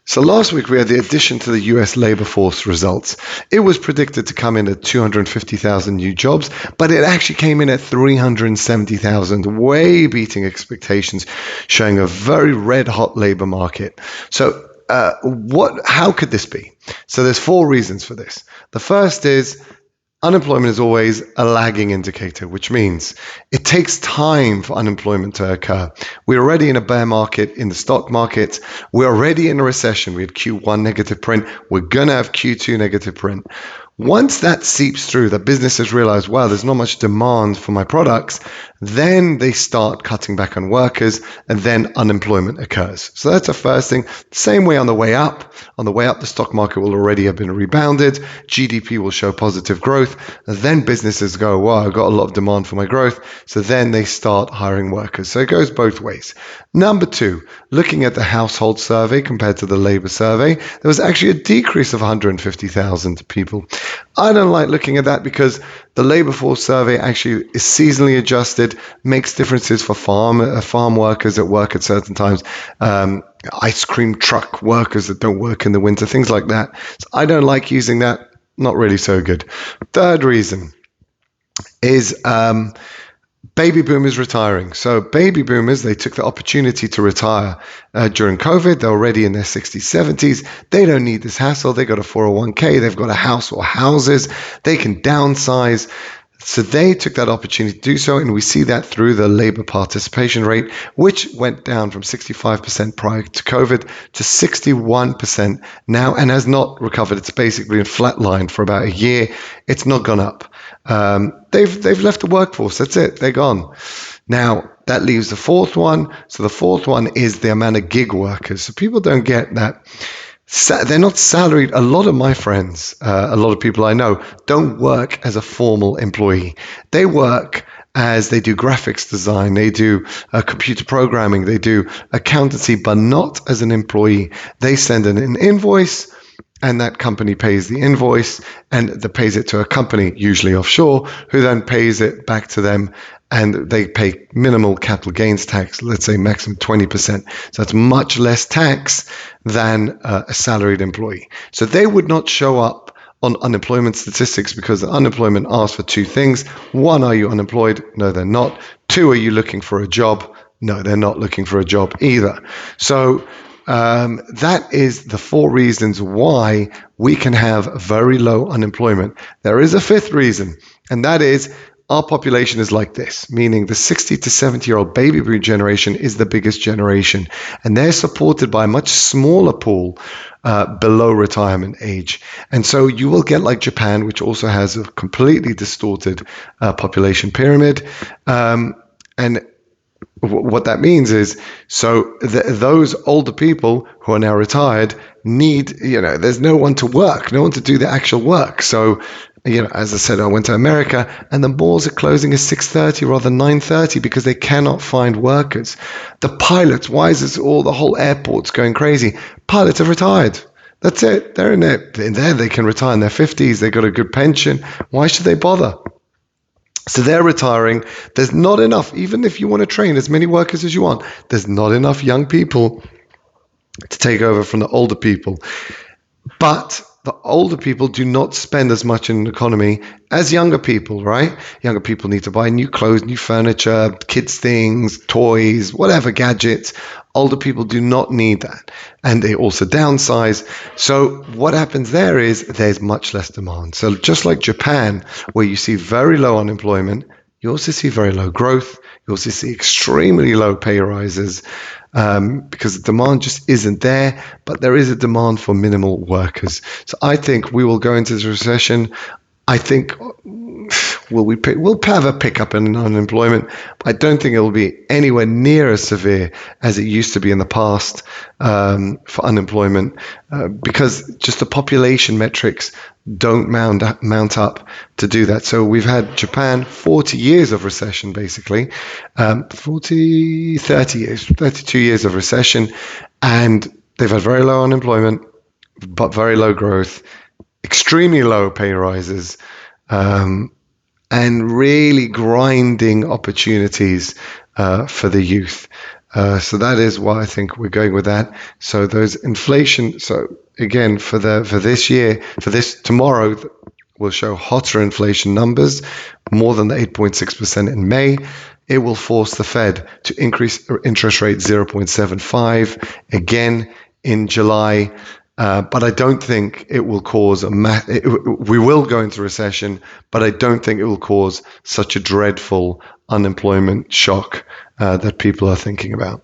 So last week we had the addition to the US labor force results. It was predicted to come in at 250,000 new jobs, but it actually came in at 370,000, way beating expectations, showing a very red hot labor market. So how could this be? So there's four reasons for this. The first is unemployment is always a lagging indicator, which means it takes time for unemployment to occur. We're already in a bear market in the stock market. We're already in a recession. We had Q1 negative print. We're going to have Q2 negative print. Once that seeps through, that businesses realize, wow, there's not much demand for my products, then they start cutting back on workers, and then unemployment occurs. So that's the first thing. Same way on the way up. On the way up, the stock market will already have been rebounded. GDP will show positive growth. And then businesses go, wow, I've got a lot of demand for my growth. So then they start hiring workers. So it goes both ways. Number two, looking at the household survey compared to the labor survey, there was actually a decrease of 150,000 people. I don't like looking at that because the labor force survey actually is seasonally adjusted, makes differences for farm workers that work at certain times, ice cream truck workers that don't work in the winter, things like that. So I don't like using that. Not really so good. Third reason is baby boomers retiring. So baby boomers, they took the opportunity to retire during COVID. They're already in their 60s, 70s. They don't need this hassle. They got a 401k. They've got a house or houses. They can downsize. So they took that opportunity to do so, and we see that through the labor participation rate, which went down from 65% prior to COVID to 61% now and has not recovered. It's basically in flat line for about a year. It's not gone up. They've left the workforce. That's it. They're gone. Now, that leaves the fourth one. So the fourth one is the amount of gig workers. So people don't get that. They're not salaried. A lot of my friends, a lot of people I know, don't work as a formal employee. They work as they do graphics design, they do computer programming, they do accountancy, but not as an employee. They send in an invoice, and that company pays the invoice, and they pays it to a company, usually offshore, who then pays it back to them, and they pay minimal capital gains tax, let's say maximum 20%. So that's much less tax than a salaried employee. So they would not show up on unemployment statistics because the unemployment asks for two things. One, are you unemployed? No, they're not. Two, are you looking for a job? No, they're not looking for a job either. So that is the four reasons why we can have very low unemployment. There is a fifth reason, and that is our population is like this, meaning the 60 to 70-year-old baby boom generation is the biggest generation, and they're supported by a much smaller pool below retirement age. And so you will get like Japan, which also has a completely distorted population pyramid. And what that means is, so those older people who are now retired need, there's no one to work, no one to do the actual work. So, as I said, I went to America and the malls are closing at 6:30 rather than 9:30 because they cannot find workers. The pilots, why is this the whole airport's going crazy? Pilots have retired. That's it. They're in there. They can retire in their 50s. They've got a good pension. Why should they bother? So they're retiring. There's not enough, even if you want to train as many workers as you want, there's not enough young people to take over from the older people. But the older people do not spend as much in the economy as younger people, right? Younger people need to buy new clothes, new furniture, kids' things, toys, whatever, gadgets. Older people do not need that. And they also downsize. So what happens there is there's much less demand. So just like Japan, where you see very low unemployment, you also see very low growth. You also see extremely low pay rises because the demand just isn't there, but there is a demand for minimal workers. So I think we will go into this recession. I think we'll have a pickup in unemployment. I don't think it will be anywhere near as severe as it used to be in the past for unemployment because just the population metrics don't mount up to do that. So we've had Japan 40 years of recession, basically, 30 years, 32 years of recession, and they've had very low unemployment, but very low growth, extremely low pay rises, and really grinding opportunities for the youth. So that is why I think we're going with that. So those inflation. So again, for this year, for this tomorrow, will show hotter inflation numbers, more than the 8.6% in May. It will force the Fed to increase interest rate 0.75 again in July. But I don't think it will cause we will go into recession, but I don't think it will cause such a dreadful unemployment shock that people are thinking about.